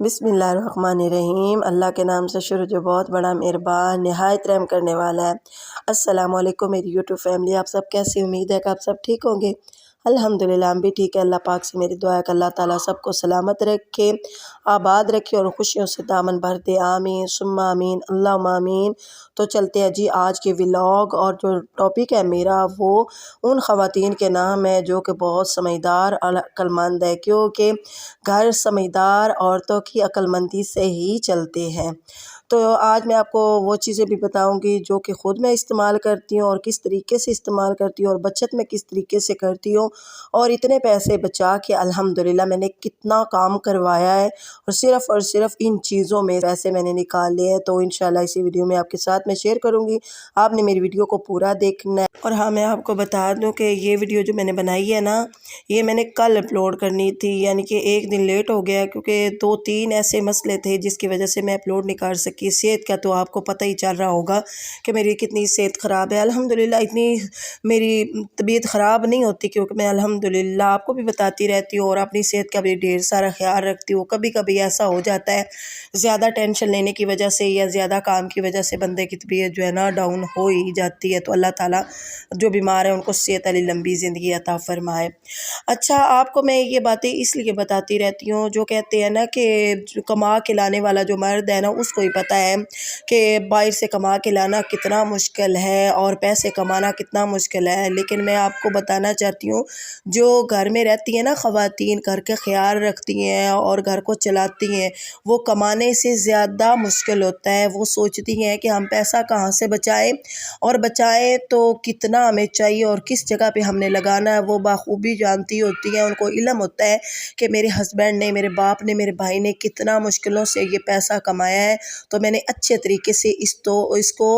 بسم اللہ الرحمن الرحیم۔ اللہ کے نام سے شروع جو بہت بڑا مہربان نہایت رحم کرنے والا ہے۔ السلام علیکم میری یوٹیوب فیملی، آپ سب کیسی؟ امید ہے کہ آپ سب ٹھیک ہوں گے۔ الحمدللہ ہم بھی ٹھیک ہے۔ اللہ پاک سے میری دعا ہے کہ اللہ تعالیٰ سب کو سلامت رکھے، آباد رکھے اور خوشیوں سے دامن بھر دے۔ آمین ثم آمین، اللہم آمین۔ تو چلتے ہیں جی آج کے ولاگ، اور جو ٹاپک ہے میرا وہ ان خواتین کے نام ہے جو کہ بہت سمجھدار اور عقل مند ہے، کیونکہ گھر سمجھدار عورتوں کی عقل مندی سے ہی چلتے ہیں۔ تو آج میں آپ کو وہ چیزیں بھی بتاؤں گی جو کہ خود میں استعمال کرتی ہوں اور کس طریقے سے استعمال کرتی ہوں، اور بچت میں کس طریقے سے کرتی ہوں، اور اتنے پیسے بچا کے الحمدللہ میں نے کتنا کام کروایا ہے، اور صرف ان چیزوں میں پیسے میں نے نکال لیے ہیں۔ تو انشاءاللہ اسی ویڈیو میں آپ کے ساتھ میں شیئر کروں گی، آپ نے میری ویڈیو کو پورا دیکھنا ہے۔ اور ہاں میں آپ کو بتا دوں کہ یہ ویڈیو جو میں نے بنائی ہے نا، یہ میں نے کل اپلوڈ کرنی تھی، یعنی کہ ایک دن لیٹ ہو گیا کیونکہ 2-3 ایسے مسئلے تھے جس کی وجہ سے میں اپلوڈ نہیں کر سکی۔ صحت کا تو آپ کو پتہ ہی چل رہا ہوگا کہ میری کتنی صحت خراب ہے۔ الحمدللہ اتنی میری طبیعت خراب نہیں ہوتی، کیونکہ میں الحمدللہ آپ کو بھی بتاتی رہتی ہوں اور اپنی صحت کا بھی ڈھیر سارا خیال رکھتی ہوں۔ کبھی کبھی ایسا ہو جاتا ہے زیادہ ٹینشن لینے کی وجہ سے یا زیادہ کام کی وجہ سے بندے کی طبیعت جو ہے نا ڈاؤن ہو ہی جاتی ہے۔ تو اللہ تعالیٰ جو بیمار ہیں ان کو صحت علی لمبی زندگی عطا فرمائے۔ اچھا، آپ کو میں یہ باتیں اس لیے بتاتی رہتی ہوں، جو کہتے ہیں نا کہ جو کما کے لانے والا جو مرد ہے نا اس کو ہی پتہ ہے کہ باہر سے کما کے لانا کتنا مشکل ہے اور پیسے کمانا کتنا مشکل ہے۔ لیکن میں آپ کو بتانا چاہتی ہوں جو گھر میں رہتی ہیں نا خواتین، گھر کے خیال رکھتی ہیں اور گھر کو چلاتی ہیں، وہ کمانے سے زیادہ مشکل ہوتا ہے۔ وہ سوچتی ہیں کہ ہم پیسہ کہاں سے بچائیں، اور بچائیں تو کتنا ہمیں چاہیے اور کس جگہ پہ ہم نے لگانا ہے، وہ بخوبی جانتی ہوتی ہیں۔ ان کو علم ہوتا ہے کہ میرے ہسبینڈ نے، میرے باپ نے، میرے بھائی نے کتنا مشکلوں سے یہ پیسہ کمایا ہے، تو میں نے اچھے طریقے سے اس کو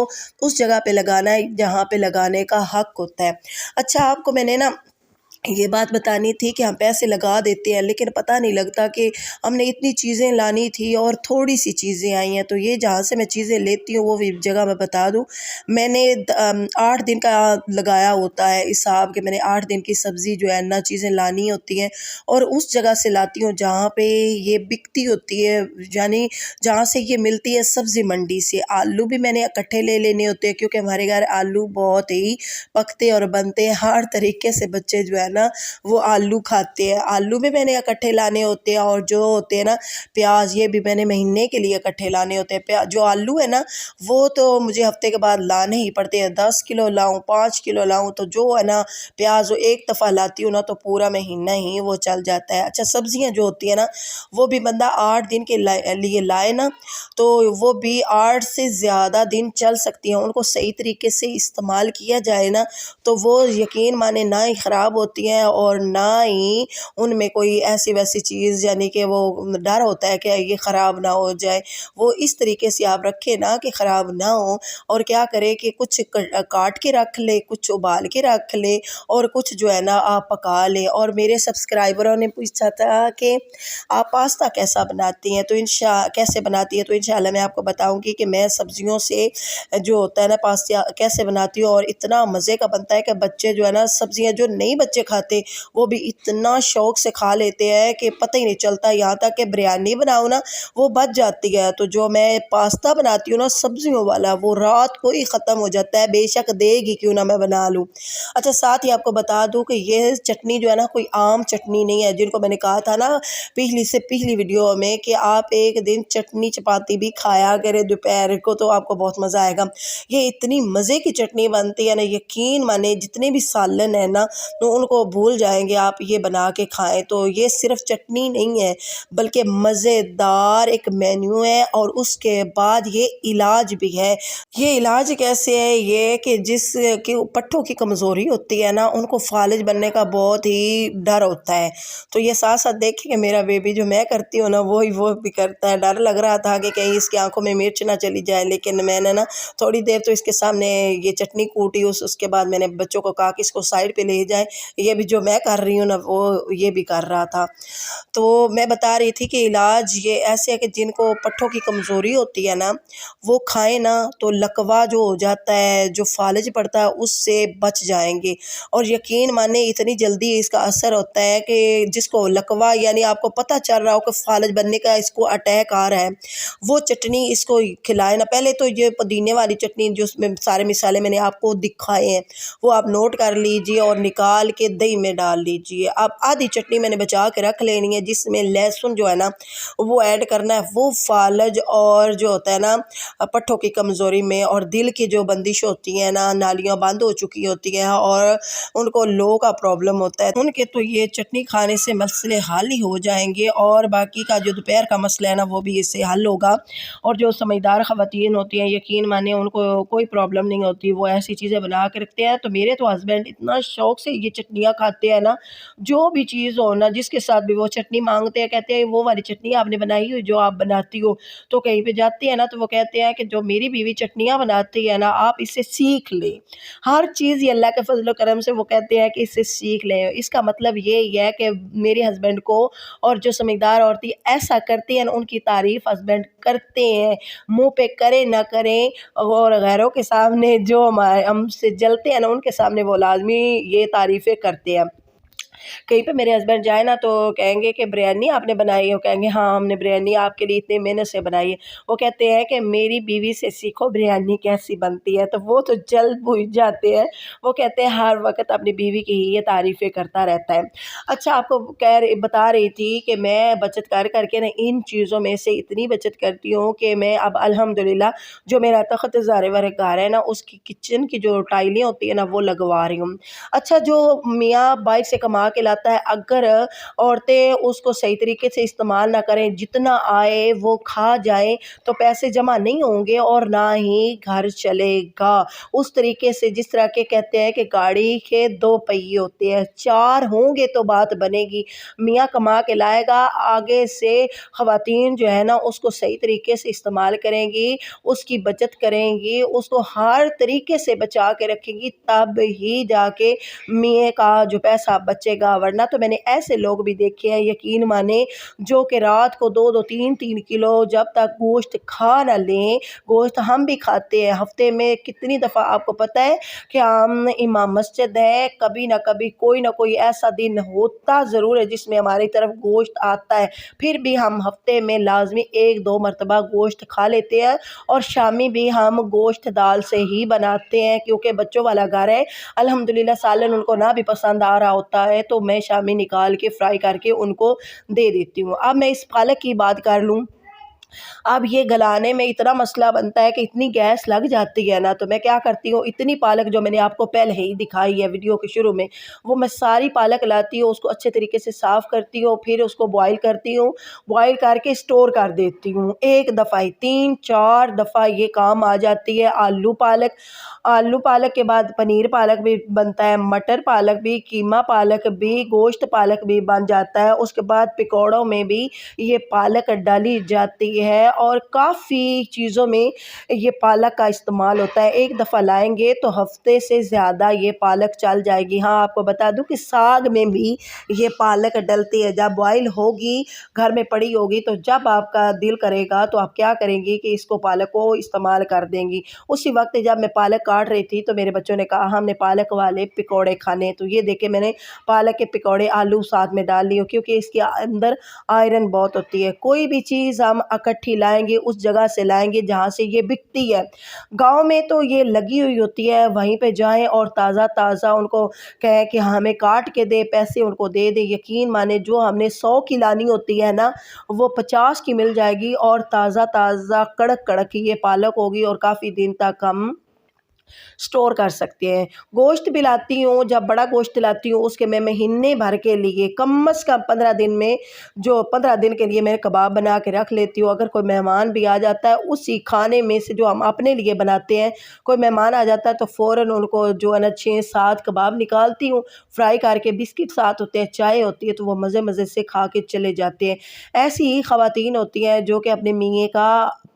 اس جگہ پہ لگانا ہے جہاں پہ لگانے کا حق ہوتا ہے۔ اچھا، آپ کو میں نے نا یہ بات بتانی تھی کہ ہم پیسے لگا دیتے ہیں لیکن پتہ نہیں لگتا کہ ہم نے اتنی چیزیں لانی تھی اور تھوڑی سی چیزیں آئی ہیں۔ تو یہ جہاں سے میں چیزیں لیتی ہوں وہ بھی جگہ میں بتا دوں، میں نے 8 دن کا لگایا ہوتا ہے حساب کہ میں نے 8 دن کی سبزی جو ہے نا چیزیں لانی ہوتی ہیں، اور اس جگہ سے لاتی ہوں جہاں پہ یہ بکتی ہوتی ہے، یعنی جہاں سے یہ ملتی ہے سبزی منڈی سے۔ آلو بھی میں نے اکٹھے لے لینے ہوتے ہیں کیونکہ ہمارے گھر آلو بہت ہی پکتے اور بنتے ہیں، ہر طریقے سے بچے جو ہے نا وہ آلو کھاتے ہیں۔ آلو بھی میں نے اکٹھے لانے ہوتے ہیں، اور جو ہوتے ہیں نا پیاز، یہ بھی میں نے مہینے کے لیے اکٹھے لانے ہوتے ہیں۔ جو آلو ہے نا وہ تو مجھے ہفتے کے بعد لانے ہی پڑتے ہیں، 10 کلو لاؤں 5 کلو لاؤں تو جو ہے نا پیاز وہ ایک دفعہ لاتی ہوں نا تو پورا مہینہ ہی وہ چل جاتا ہے۔ اچھا، سبزیاں جو ہوتی ہیں نا وہ بھی بندہ 8 دن کے لیے لائے نا تو وہ بھی 8 سے زیادہ دن چل سکتی ہیں۔ ان کو صحیح طریقے سے استعمال کیا جائے نا تو وہ یقین مانے نہ ہی خراب ہوتی ہیں اور نہ ہی ان میں کوئی ایسی ویسی چیز، یعنی کہ وہ ڈر ہوتا ہے کہ یہ خراب نہ ہو جائے۔ وہ اس طریقے سے آپ رکھے نا کہ خراب نہ ہو، اور کیا کرے کہ کچھ کاٹ کے رکھ لے، کچھ ابال کے رکھ لے، اور کچھ جو ہے نا آپ پکا لیں۔ اور میرے سبسکرائبروں نے پوچھا تھا کہ آپ پاستا کیسا بناتی ہیں، تو کیسے بناتی ہیں، تو انشاءاللہ میں آپ کو بتاؤں گی کہ میں سبزیوں سے جو ہوتا ہے نا پاستا کیسے بناتی ہوں، اور اتنا مزے کا بنتا ہے کہ بچے جو ہے نا سبزیاں جو نہیں بچے کھاتے وہ بھی اتنا شوق سے کھا لیتے ہیں کہ پتہ ہی نہیں چلتا۔ یہاں تک کہ بریانی بناؤ نا وہ بچ جاتی ہے، تو جو میں پاستا بناتی ہوں نا سبزیوں والا وہ رات کو ہی ختم ہو جاتا ہے، بے شک دے گی کیوں نہ میں بنا لوں۔ اچھا، ساتھ ہی آپ کو بتا دوں کہ یہ چٹنی جو ہے نا کوئی عام چٹنی نہیں ہے، جن کو میں نے کہا تھا نا پہلی ویڈیو میں کہ آپ ایک دن چٹنی چپاتی بھی کھایا کرے دوپہر کو تو آپ کو بہت مزہ آئے گا۔ یہ اتنی مزے کی چٹنی بنتی ہے نا، یقین مانے جتنے بھی سالن ہے نا تو ان کو بھول جائیں گے آپ یہ بنا کے کھائیں۔ تو یہ صرف چٹنی نہیں ہے بلکہ مزیدار ایک مینیو ہے، اور اس کے بعد یہ علاج بھی ہے۔ یہ علاج کیسے ہے، یہ کہ جس کے پٹھوں کی کمزوری ہوتی ہے نا ان کو فالج بننے کا بہت ہی ڈر ہوتا ہے۔ تو یہ ساتھ ساتھ دیکھیں کہ میرا بیبی جو میں کرتی ہوں نا وہ بھی کرتا ہے۔ ڈر لگ رہا تھا کہ کہیں اس کی آنکھوں میں مرچ نہ چلی جائے، لیکن میں نے نا تھوڑی دیر تو اس کے سامنے یہ چٹنی کوٹی، اس کے بعد میں نے بچوں کو کہا کہ اس کو سائڈ پہ لے جائیں، یہ بھی جو میں کر رہی ہوں نا وہ یہ بھی کر رہا تھا۔ تو میں بتا رہی تھی کہ علاج یہ ایسے ہے کہ جن کو پٹھوں کی کمزوری ہوتی ہے نا وہ کھائیں نا تو لکوا جو ہو جاتا ہے، جو فالج پڑتا ہے اس سے بچ جائیں گے۔ اور یقین مانیں اتنی جلدی اس کا اثر ہوتا ہے کہ جس کو لکوا یعنی آپ کو پتہ چل رہا ہو کہ فالج بننے کا اس کو اٹیک آ رہا ہے، وہ چٹنی اس کو کھلائے نا۔ پہلے تو یہ پودینے والی چٹنی جو اس میں سارے مثالیں میں نے آپ کو دکھائے ہیں وہ آپ نوٹ کر لیجئے اور نکال کے دہی میں ڈال لیجئے۔ اب آدھی چٹنی میں نے بچا کے رکھ لینی ہے جس میں لہسن جو ہے نا وہ ایڈ کرنا ہے۔ وہ فالج اور جو ہوتا ہے نا پٹھوں کی کمزوری میں اور دل کی جو بندش ہوتی ہیں نا، نالیاں بند ہو چکی ہوتی ہیں اور ان کو لو کا پرابلم ہوتا ہے، ان کے تو یہ چٹنی کھانے سے مسئلے حل ہی ہو جائیں گے، اور باقی کا جو دوپہر کا مسئلہ ہے نا وہ بھی اس سے حل ہوگا۔ اور جو سمجھدار خواتین ہوتی ہیں یقین مانیں ان کو کوئی پرابلم نہیں ہوتی، وہ ایسی چیزیں بنا کے رکھتے ہیں۔ تو میرے تو ہسبینڈ اتنا شوق سے یہ چٹنیاں کھاتے ہیں نا، جو بھی چیز ہو نا جس کے ساتھ بھی وہ چٹنی مانگتے ہیں، کہتے ہیں وہ والی چٹنی آپ نے بنائی ہوئی جو آپ بناتی ہو۔ تو کہیں پہ جاتے ہیں نا تو وہ کہتے ہیں کہ جو میری بیوی چٹنیاں بناتی ہے نا آپ اس سے سیکھ لیں، ہر چیز یہ اللہ کے فضل و کرم سے وہ کہتے ہیں کہ اس سے سیکھ لیں۔ اس کا مطلب یہی ہے کہ میرے ہسبینڈ کو اور جو سمجھدار عورتیں ایسا کرتی ہیں ان کی تعریف ہسبینڈ کرتے ہیں، منہ پہ کریں نہ کریں، اور غیروں کے سامنے جو ہم سے جلتے ہیں نا ان کے سامنے وہ لازمی یہ تعریفیں کرتے ہیں۔ کہیں پہ میرے ہسبینڈ جائے نا تو کہیں گے کہ بریانی آپ نے بنائی ہے، وہ کہیں گے ہاں ہم نے بریانی آپ کے لیے اتنے محنت سے بنائی ہے۔ وہ کہتے ہیں کہ میری بیوی سے سیکھو بریانی کیسی بنتی ہے، تو وہ تو جلد بھول جاتے ہیں، وہ کہتے ہیں ہر وقت اپنی بیوی کی یہ تعریفیں کرتا رہتا ہے۔ اچھا آپ کو بتا رہی تھی کہ میں بچت کر کے نا ان چیزوں میں سے اتنی بچت کرتی ہوں کہ میں اب الحمدللہ جو میرا تخت زارے والے گھر ہے نا اس کی کچن کی جو ٹائلیں ہوتی ہیں نا وہ لگوا رہی ہوں۔ اچھا جو میاں باہر سے کما کے لاتا ہے اگر عورتیں اس کو صحیح طریقے سے استعمال نہ کریں، جتنا آئے وہ کھا جائیں تو پیسے جمع نہیں ہوں گے اور نہ ہی گھر چلے گا۔ اس طریقے سے جس طرح کے کہتے ہیں کہ گاڑی کے دو پہیے ہوتے ہیں، چار ہوں گے تو بات بنے گی۔ میاں کما کے لائے گا، آگے سے خواتین جو ہے نا اس کو صحیح طریقے سے استعمال کریں گی، اس کی بچت کریں گی، اس کو ہر طریقے سے بچا کے رکھیں گی، تب ہی جا کے میاں کا جو پیسہ بچے گا۔ ورنہ تو میں نے ایسے لوگ بھی دیکھے ہیں یقین مانے جو کہ رات کو 2-2 3-3 کلو جب تک گوشت کھا نہ لیں، گوشت ہم بھی کھاتے ہیں، ہفتے میں کتنی دفعہ آپ کو پتہ ہے کہ ہم امام مسجد ہے، کبھی نہ کبھی کوئی نہ کوئی ایسا دن ہوتا ضرور ہے جس میں ہماری طرف گوشت آتا ہے، پھر بھی ہم ہفتے میں لازمی 1-2 مرتبہ گوشت کھا لیتے ہیں۔ اور شامی بھی ہم گوشت دال سے ہی بناتے ہیں کیونکہ بچوں والا گھر ہے، الحمدللہ سالن ان کو نہ بھی پسند آ رہا ہوتا ہے تو میں شامی نکال کے فرائی کر کے ان کو دے دیتی ہوں۔ اب میں اس پالک کی بات کر لوں، اب یہ گلانے میں اتنا مسئلہ بنتا ہے کہ اتنی گیس لگ جاتی ہے نا، تو میں کیا کرتی ہوں اتنی پالک جو میں نے آپ کو پہلے ہی دکھائی ہے ویڈیو کے شروع میں، وہ میں ساری پالک لاتی ہوں، اس کو اچھے طریقے سے صاف کرتی ہوں، پھر اس کو بوائل کرتی ہوں، بوائل کر کے اسٹور کر دیتی ہوں، ایک دفعہ ہی 3-4 دفعہ یہ کام آ جاتی ہے۔ آلو پالک کے بعد پنیر پالک بھی بنتا ہے، مٹر پالک بھی، قیمہ پالک بھی، گوشت پالک بھی بن جاتا ہے۔ اس کے بعد پکوڑوں میں بھی یہ پالک ڈالی جاتی ہے اور کافی چیزوں میں یہ پالک کا استعمال ہوتا ہے۔ ایک دفعہ لائیں گے تو ہفتے سے زیادہ یہ پالک چل جائے گی۔ ہاں آپ کو بتا دوں کہ ساگ میں بھی یہ پالک ڈلتی ہے، جب بوائل ہوگی گھر میں پڑی ہوگی تو جب آپ کا دل کرے گا تو آپ کیا کریں گی کہ اس کو پالک کو استعمال کر دیں گی۔ اسی وقت جب میں پالک کاٹ رہی تھی تو میرے بچوں نے کہا ہم نے پالک والے پکوڑے کھانے، تو یہ دیکھے میں نے پالک کے پکوڑے آلو ساتھ میں ڈال لی کیونکہ اس کے اندر آئرن بہت ہوتی ہے۔ کوئی بھی چیز ہم اکٹھی لائیں گے اس جگہ سے لائیں گے جہاں سے یہ بکتی ہے، گاؤں میں تو یہ لگی ہوئی ہوتی ہے، وہیں پہ جائیں اور تازہ تازہ ان کو کہیں کہ ہمیں کاٹ کے دے، پیسے ان کو دے دے، یقین مانے جو ہم نے 100 کی لانی ہوتی ہے نا وہ 50 کی مل جائے گی اور تازہ تازہ کڑک کڑک یہ پالک ہوگی اور کافی دن تک ہم سٹور کر سکتے ہیں۔ گوشت بھی لاتی ہوں، جب بڑا گوشت لاتی ہوں اس کے میں مہینے بھر کے لیے کم از کم 15 دن میں جو 15 دن کے لیے میں کباب بنا کے رکھ لیتی ہوں۔ اگر کوئی مہمان بھی آ جاتا ہے اسی کھانے میں سے جو ہم اپنے لیے بناتے ہیں، کوئی مہمان آ جاتا ہے تو فوراً ان کو جو ہے نا 6-7 کباب نکالتی ہوں، فرائی کر کے، بسکٹ ساتھ ہوتے ہیں، چائے ہوتی ہے تو وہ مزے مزے سے کھا کے چلے جاتے ہیں۔ ایسی ہی خواتین ہوتی ہیں جو کہ اپنے میاں کا